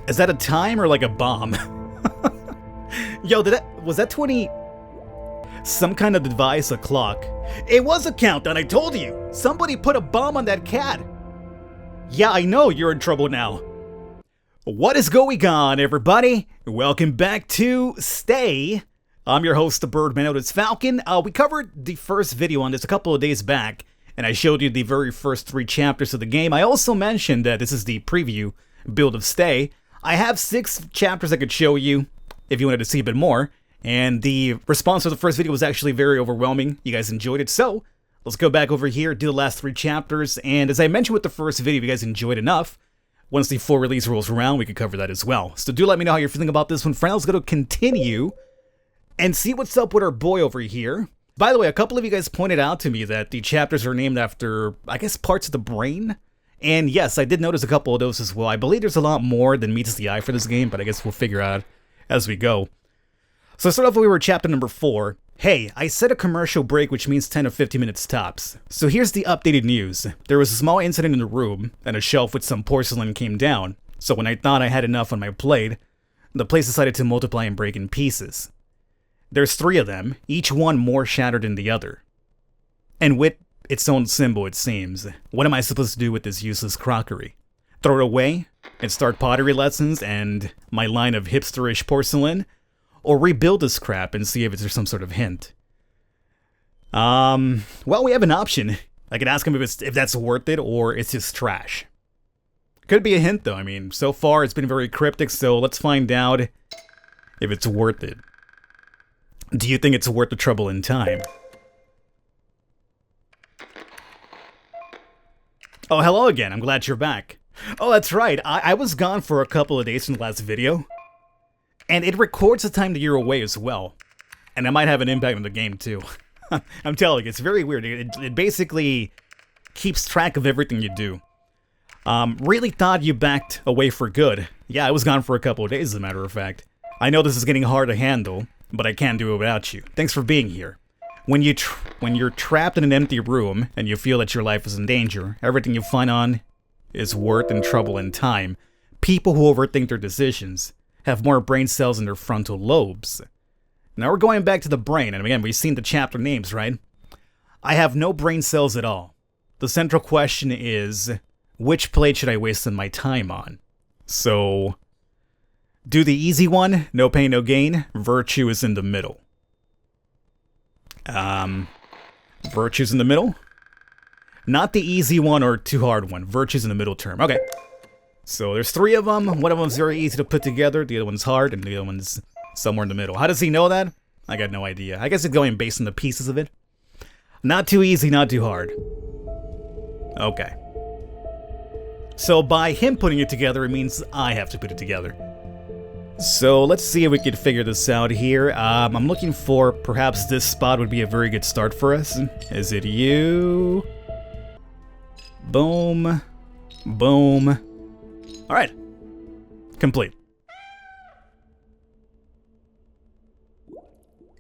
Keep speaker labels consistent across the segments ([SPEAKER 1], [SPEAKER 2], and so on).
[SPEAKER 1] Is that a time or like a bomb? Yo, was that 20? Some kind of device, a clock. It was a countdown, I told you! Somebody put a bomb on that cat! Yeah, I know you're in trouble now. What is going on, everybody? Welcome back to Stay. I'm your host, the Birdman, it's Falcon. We covered the first video on this a couple of days back, and I showed you the very first 3 chapters of the game. I also mentioned that this is the preview build of Stay. I have 6 chapters I could show you if you wanted to see a bit more, and the response to the first video was actually very overwhelming. You guys enjoyed it, so let's go back over here, do the last 3 chapters, and as I mentioned with the first video, if you guys enjoyed enough, once the full release rolls around, we could cover that as well. So do let me know how you're feeling about this one. For now, let's go to continue and see what's up with our boy over here. By the way, a couple of you guys pointed out to me that the chapters are named after, I guess, parts of the brain. And yes, I did notice a couple of those as well. I believe there's a lot more than meets the eye for this game, but I guess we'll figure out as we go. So start off, we were chapter number 4. Hey, I set a commercial break, which means 10 to 15 minutes tops. So here's the updated news. There was a small incident in the room, and a shelf with some porcelain came down. So when I thought I had enough on my plate, the place decided to multiply and break in pieces. There's 3 of them, each one more shattered than the other. And with its own symbol, it seems. What am I supposed to do with this useless crockery? Throw it away and start pottery lessons and my line of hipsterish porcelain? Or rebuild this crap and see if there's some sort of hint? Well, we have an option. I could ask him if that's worth it or it's just trash. Could be a hint though. I mean, so far it's been very cryptic, so let's find out if it's worth it. Do you think it's worth the trouble and time? Oh, hello again. I'm glad you're back. Oh, that's right. I was gone for a couple of days from the last video. And it records the time that you're away as well. And that might have an impact on the game too. I'm telling you, it's very weird. It basically keeps track of everything you do. Really thought you backed away for good. Yeah, I was gone for a couple of days, as a matter of fact. I know this is getting hard to handle, but I can't do it without you. Thanks for being here. When you're trapped in an empty room and you feel that your life is in danger, everything you find on is worth and trouble and time. People who overthink their decisions have more brain cells in their frontal lobes. Now we're going back to the brain, and again, we've seen the chapter names, right? I have no brain cells at all. The central question is, which plate should I waste my time on? So, do the easy one, no pain, no gain. Virtue is in the middle. Virtue's in the middle? Not the easy one or too hard one. Virtue's in the middle term. Okay. So there's 3 of them. One of them's very easy to put together. The other one's hard, and the other one's somewhere in the middle. How does he know that? I got no idea. I guess it's going based on the pieces of it. Not too easy, not too hard. Okay. So by him putting it together, it means I have to put it together. So let's see if we can figure this out here. I'm looking for perhaps this spot would be a very good start for us. Is it you? Boom. Boom. Alright. Complete.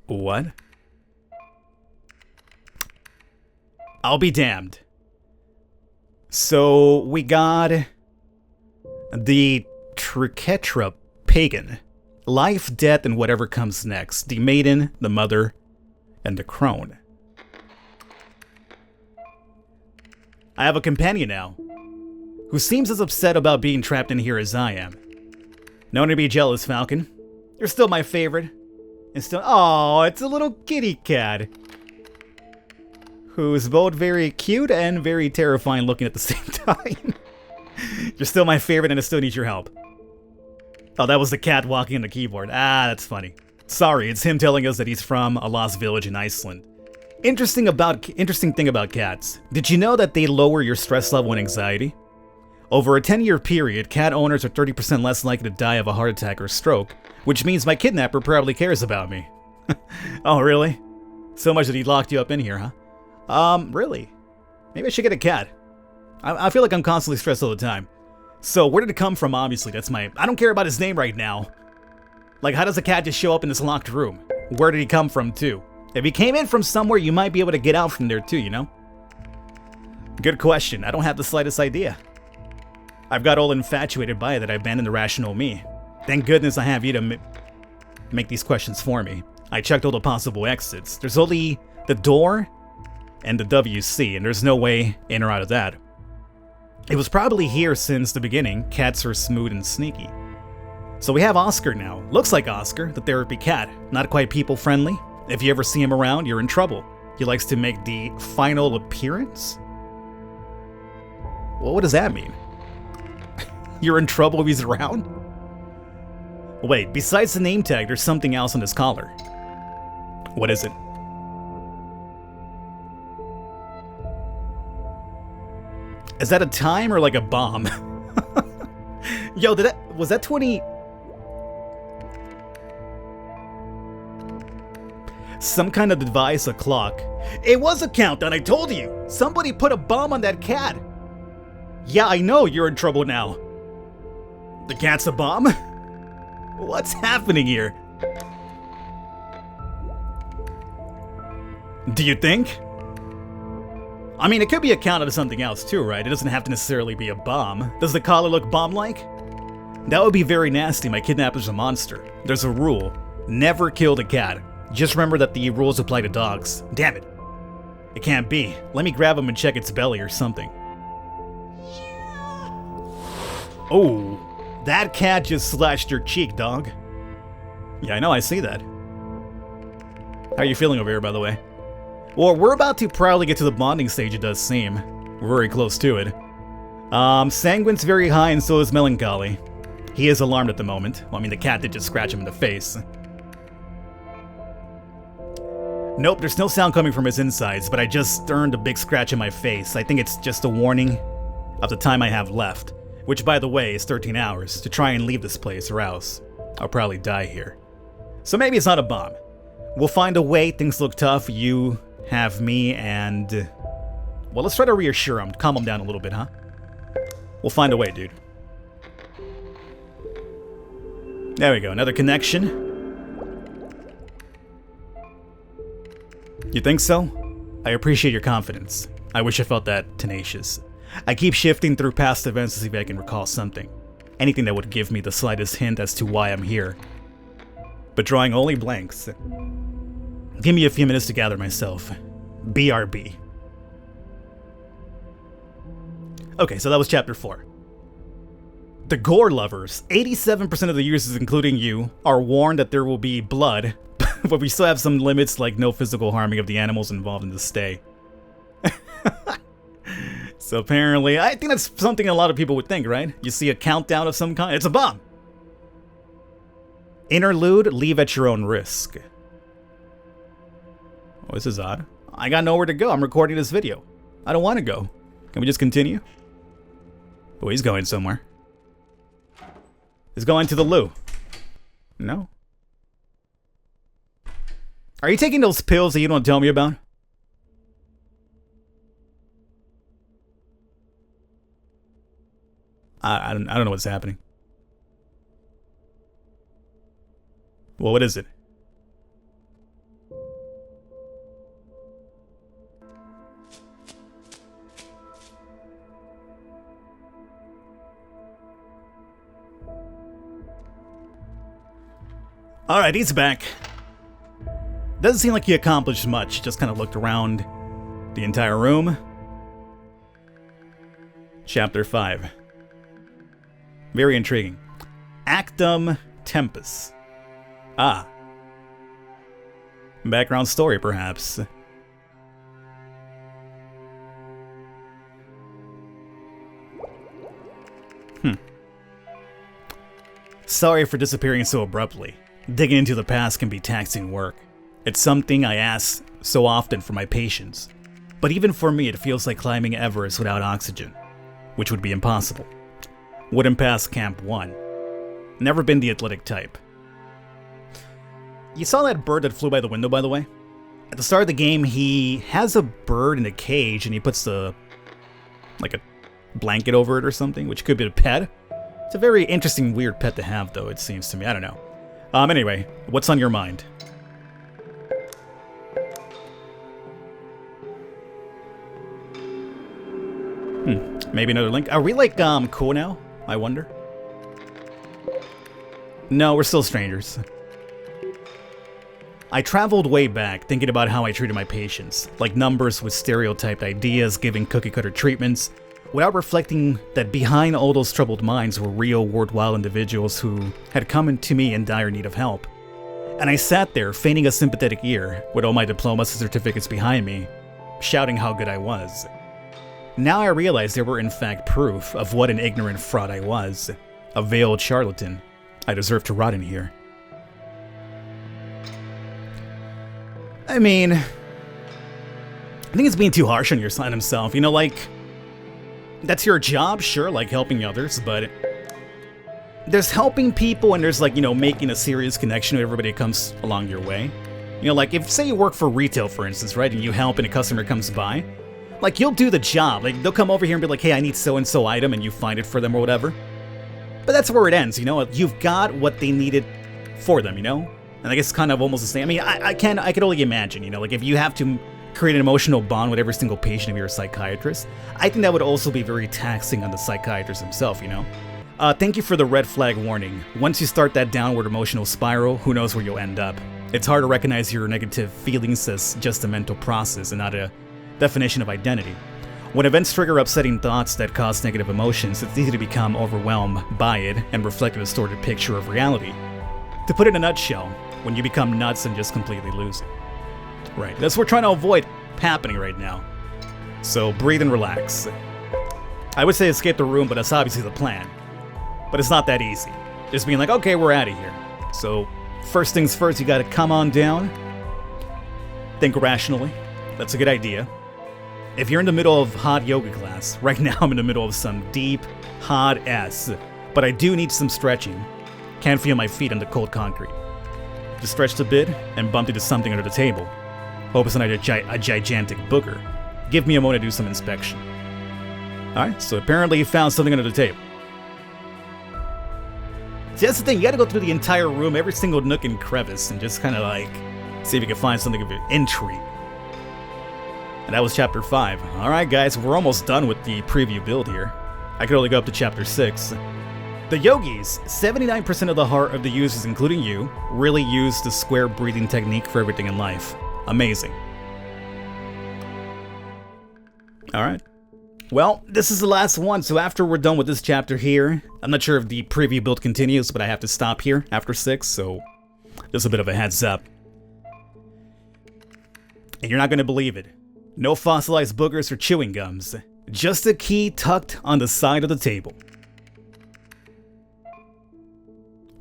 [SPEAKER 1] What? I'll be damned. So we got the Triquetra Pagan. Life, death, and whatever comes next. The maiden, the mother, and the crone. I have a companion now, who seems as upset about being trapped in here as I am. No one to be jealous, Falcon. You're still my favorite. And still, oh, it's a little kitty cat. Who's both very cute and very terrifying looking at the same time. You're still my favorite and I still need your help. Oh, that was the cat walking on the keyboard. Ah, that's funny. Sorry, it's him telling us that he's from a lost village in Iceland. Interesting thing about cats. Did you know that they lower your stress level and anxiety? Over a 10-year period, cat owners are 30% less likely to die of a heart attack or stroke, which means my kidnapper probably cares about me. Oh, really? So much that he locked you up in here, huh? Really? Maybe I should get a cat. I feel like I'm constantly stressed all the time. So, where did it come from, obviously? That's my... I don't care about his name right now. Like, how does a cat just show up in this locked room? Where did he come from, too? If he came in from somewhere, you might be able to get out from there, too, you know? Good question. I don't have the slightest idea. I've got all infatuated by it that I abandoned the rational me. Thank goodness I have you to make these questions for me. I checked all the possible exits. There's only the door and the WC, and there's no way in or out of that. It was probably here since the beginning. Cats are smooth and sneaky. So we have Oscar now. Looks like Oscar, the therapy cat. Not quite people-friendly. If you ever see him around, you're in trouble. He likes to make the final appearance? Well, what does that mean? You're in trouble if he's around? Wait, besides the name tag, there's something else on his collar. What is it? Is that a time or like a bomb? Yo, was that 20... Some kind of device, a clock. It was a countdown, I told you! Somebody put a bomb on that cat! Yeah, I know you're in trouble now. The cat's a bomb? What's happening here? Do you think? I mean, it could be a countdown to something else too, right? It doesn't have to necessarily be a bomb. Does the collar look bomb-like? That would be very nasty. My kidnapper's a monster. There's a rule. Never kill the cat. Just remember that the rules apply to dogs. Damn it. It can't be. Let me grab him and check its belly or something. Oh, that cat just slashed your cheek, dog. Yeah, I know, I see that. How are you feeling over here, by the way? Well, we're about to probably get to the bonding stage, it does seem. We're very close to it. Sanguine's very high and so is Melancholy. He is alarmed at the moment. Well, I mean, the cat did just scratch him in the face. Nope, there's no sound coming from his insides, but I just earned a big scratch in my face. I think it's just a warning of the time I have left. Which, by the way, is 13 hours, to try and leave this place or else I'll probably die here. So maybe it's not a bomb. We'll find a way. Things look tough. You have me and... Well, let's try to reassure him, calm him down a little bit, huh? We'll find a way, dude. There we go, another connection. You think so? I appreciate your confidence. I wish I felt that tenacious. I keep shifting through past events to see if I can recall something. Anything that would give me the slightest hint as to why I'm here. But drawing only blanks. Give me a few minutes to gather myself. BRB. Okay, so that was chapter 4. The gore lovers, 87% of the users, including you, are warned that there will be blood, but we still have some limits like no physical harming of the animals involved in the stay. So apparently, I think that's something a lot of people would think, right? You see a countdown of some kind, it's a bomb! Interlude, leave at your own risk. Oh, this is odd. I got nowhere to go, I'm recording this video. I don't want to go. Can we just continue? Oh, he's going somewhere. He's going to the loo. No? Are you taking those pills that you don't tell me about? I don't know what's happening. Well, what is it? Alright, he's back. Doesn't seem like he accomplished much, just kind of looked around the entire room. Chapter 5. Very intriguing. Actum Tempus. Ah. Background story, perhaps. Sorry for disappearing so abruptly. Digging into the past can be taxing work. It's something I ask so often for my patients. But even for me, it feels like climbing Everest without oxygen, which would be impossible. Wouldn't pass Camp 1. Never been the athletic type. You saw that bird that flew by the window, by the way? At the start of the game, he has a bird in a cage and he puts like a blanket over it or something, which could be a pet. It's a very interesting, weird pet to have, though, it seems to me. I don't know. Anyway, what's on your mind? Maybe another link. Are we like, cool now? I wonder. No, we're still strangers. I traveled way back, thinking about how I treated my patients, like numbers with stereotyped ideas, giving cookie-cutter treatments, without reflecting that behind all those troubled minds were real, worthwhile individuals who had come to me in dire need of help. And I sat there, feigning a sympathetic ear, with all my diplomas and certificates behind me, shouting how good I was. Now I realized there were in fact proof of what an ignorant fraud I was. A veiled charlatan. I deserve to rot in here. I mean, I think it's being too harsh on himself. You know, like, that's your job, sure, like helping others, but there's helping people and there's like, you know, making a serious connection with everybody that comes along your way. You know, like if, say you work for retail, for instance, right, and you help and a customer comes by, like, you'll do the job. Like, they'll come over here and be like, hey, I need so-and-so item, and you find it for them or whatever. But that's where it ends, you know? You've got what they needed for them, you know? And I guess it's kind of almost the same. I mean, I could only imagine, you know, like if you have to create an emotional bond with every single patient if you're a psychiatrist, I think that would also be very taxing on the psychiatrist himself, you know? Thank you for the red flag warning. Once you start that downward emotional spiral, who knows where you'll end up. It's hard to recognize your negative feelings as just a mental process and not a definition of identity. When events trigger upsetting thoughts that cause negative emotions, it's easy to become overwhelmed by it and reflect a distorted picture of reality. To put it in a nutshell, when you become nuts and just completely lose it. Right, that's what we're trying to avoid happening right now. So breathe and relax. I would say escape the room, but that's obviously the plan. But it's not that easy. Just being like, okay, we're out of here. So first things first, you gotta come on down. Think rationally. That's a good idea. If you're in the middle of hot yoga class, right now I'm in the middle of some deep, hot S, but I do need some stretching. Can't feel my feet on the cold concrete. Just stretched a bit and bumped into something under the table. Hope it's not a gigantic booger. Give me a moment to do some inspection. Alright, so apparently you found something under the table. See, that's the thing, you gotta go through the entire room, every single nook and crevice, and just kind of like, see if you can find something of intrigue. And that was Chapter 5. Alright guys, we're almost done with the preview build here. I could only go up to Chapter 6. The yogis, 79% of the heart of the users, including you, really use the square breathing technique for everything in life. Amazing. Alright. Well, this is the last one, so after we're done with this chapter here, I'm not sure if the preview build continues, but I have to stop here after 6, so just a bit of a heads up. And you're not going to believe it. No fossilized boogers or chewing gums. Just a key tucked on the side of the table.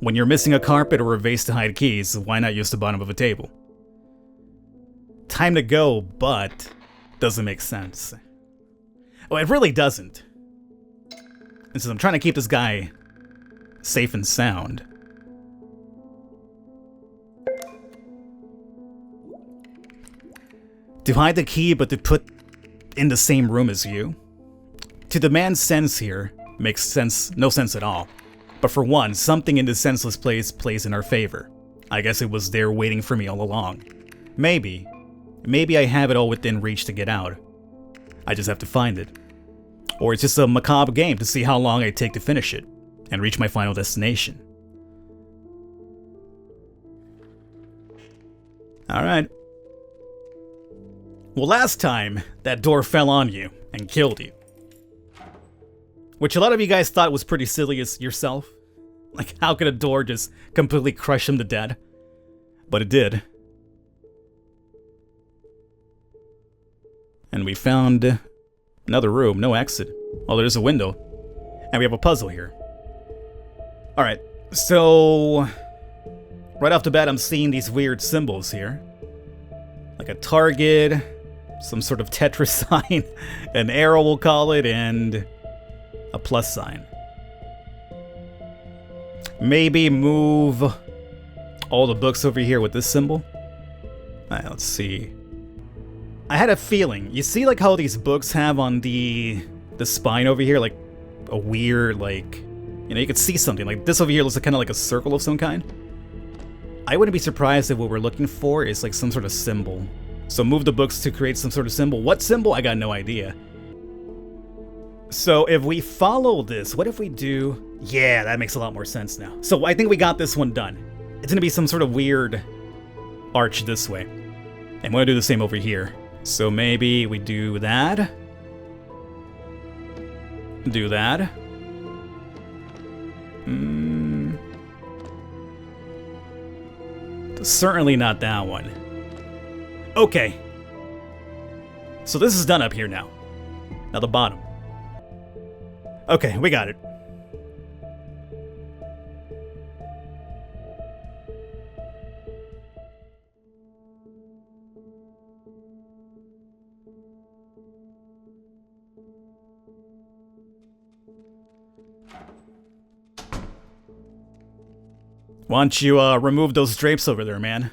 [SPEAKER 1] When you're missing a carpet or a vase to hide keys, why not use the bottom of a table? Time to go, but doesn't make sense. Oh, it really doesn't. And since I'm trying to keep this guy safe and sound, to hide the key but to put in the same room as you? To demand sense here makes no sense at all. But for one, something in this senseless place plays in our favor. I guess it was there waiting for me all along. Maybe I have it all within reach to get out. I just have to find it. Or it's just a macabre game to see how long I take to finish it and reach my final destination. Alright. Well, last time, that door fell on you and killed you. Which a lot of you guys thought was pretty silly as yourself. Like, how could a door just completely crush him to death? But it did. And we found another room, no exit. Oh, there's a window. And we have a puzzle here. Alright, so right off the bat, I'm seeing these weird symbols here. Like a target, some sort of Tetris sign, an arrow we'll call it, and a plus sign. Maybe move all the books over here with this symbol. Alright, let's see. I had a feeling. You see like how these books have on the spine over here, like a weird, like, you know, you could see something. Like this over here looks kind of like a circle of some kind. I wouldn't be surprised if what we're looking for is like some sort of symbol. So move the books to create some sort of symbol. What symbol? I got no idea. So if we follow this, what if we do... Yeah, that makes a lot more sense now. So I think we got this one done. It's gonna be some sort of weird arch this way. And we're gonna do the same over here. So maybe we do that. Do that. Certainly not that one. Okay. So this is done up here now. Now the bottom. Okay, we got it. Why don't you remove those drapes over there, man?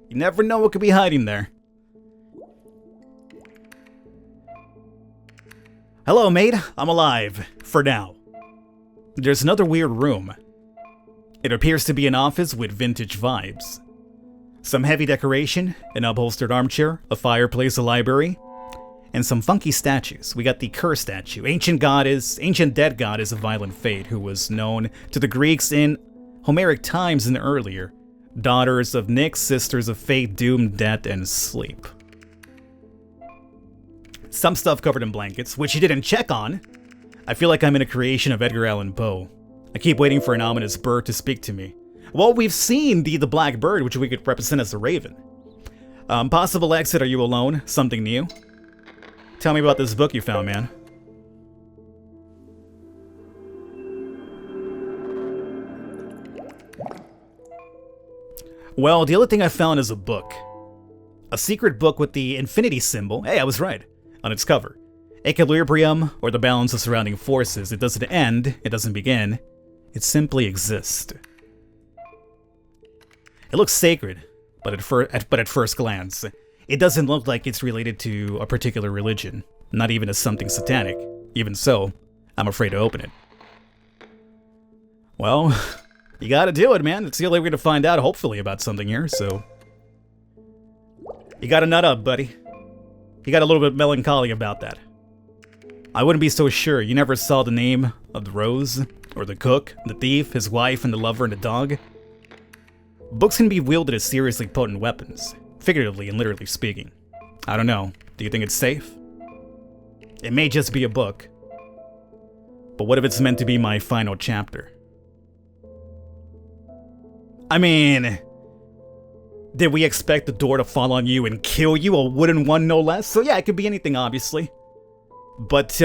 [SPEAKER 1] You never know what could be hiding there. Hello, mate. I'm alive. For now. There's another weird room. It appears to be an office with vintage vibes. Some heavy decoration, an upholstered armchair, a fireplace, a library, and some funky statues. We got the Kerr statue, ancient dead goddess of violent fate, who was known to the Greeks in Homeric times and earlier. Daughters of Nyx, sisters of fate, doom, death, and sleep. Some stuff covered in blankets, which you didn't check on. I feel like I'm in a creation of Edgar Allan Poe. I keep waiting for an ominous bird to speak to me. Well, we've seen the black bird, which we could represent as a raven. Possible exit, are you alone? Something new? Tell me about this book you found, man. Well, the other thing I found is a book. A secret book with the infinity symbol, hey, I was right, on its cover. Equilibrium, or the balance of surrounding forces. It doesn't end, it doesn't begin, it simply exists. It looks sacred, but at first glance, it doesn't look like it's related to a particular religion, not even as something satanic. Even so, I'm afraid to open it. Well, you gotta do it, man. It's the only way we're gonna find out, hopefully, about something here, so... You gotta nut up, buddy. You got a little bit melancholy about that. I wouldn't be so sure. You never saw the name of the rose, or the cook, the thief, his wife, and the lover, and the dog? Books can be wielded as seriously potent weapons, figuratively and literally speaking. I don't know. Do you think it's safe? It may just be a book. But what if it's meant to be my final chapter? I mean... Did we expect the door to fall on you and kill you, a wooden one no less? So yeah, it could be anything, obviously. But,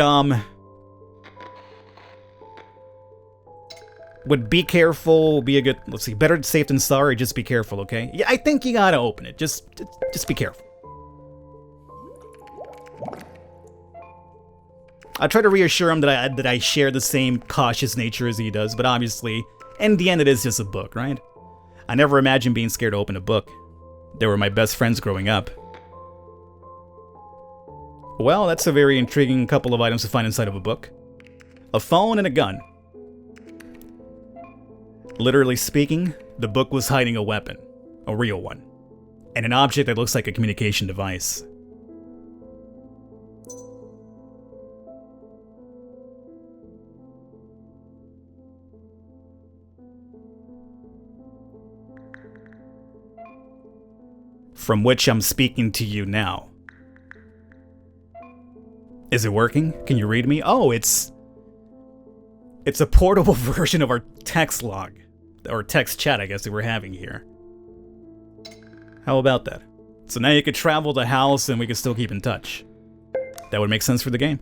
[SPEAKER 1] would be careful be a good... Let's see, better safe than sorry, just be careful, okay? Yeah, I think you gotta open it. Just be careful. I try to reassure him that I share the same cautious nature as he does, but obviously, in the end, it is just a book, right? I never imagined being scared to open a book. They were my best friends growing up. Well, that's a very intriguing couple of items to find inside of a book. A phone and a gun. Literally speaking, the book was hiding a weapon. A real one. And an object that looks like a communication device. From which I'm speaking to you now. Is it working? Can you read me? Oh, it's a portable version of our text log. Or text chat, I guess, that we're having here. How about that? So now you could travel the house and we could still keep in touch. That would make sense for the game.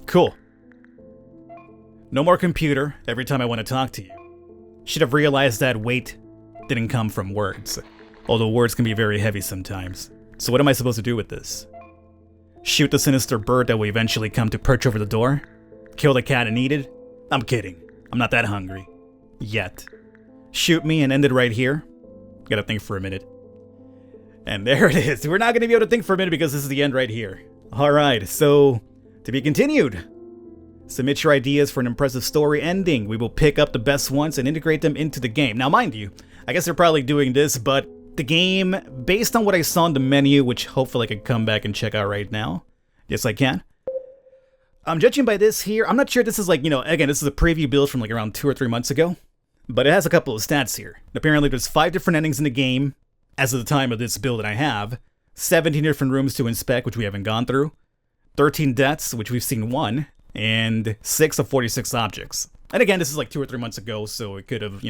[SPEAKER 1] Cool. No more computer every time I want to talk to you. Should have realized that weight didn't come from words. Although words can be very heavy sometimes. So what am I supposed to do with this? Shoot the sinister bird that will eventually come to perch over the door? Kill the cat and eat it? I'm kidding. I'm not that hungry. Yet. Shoot me and end it right here? Gotta think for a minute. And there it is. We're not gonna be able to think for a minute because this is the end right here. Alright, so... to be continued. Submit your ideas for an impressive story ending. We will pick up the best ones and integrate them into the game. Now, mind you, I guess they're probably doing this, but the game, based on what I saw in the menu, which hopefully I can come back and check out right now. Yes, I can. I'm judging by this here. I'm not sure this is like, again, this is a preview build from like around 2 or 3 months ago. But it has a couple of stats here. Apparently there's 5 different endings in the game, as of the time of this build that I have. 17 different rooms to inspect, which we haven't gone through. 13 deaths, which we've seen 1. And 6 of 46 objects. And again, this is like 2 or 3 months ago, so it could have,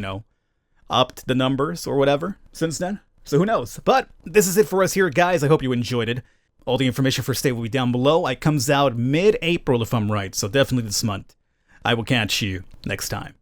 [SPEAKER 1] upped the numbers or whatever since then. So who knows? But this is it for us here, guys. I hope you enjoyed it. All the information for Stay will be down below. It comes out mid-April if I'm right, so definitely this month. I will catch you next time.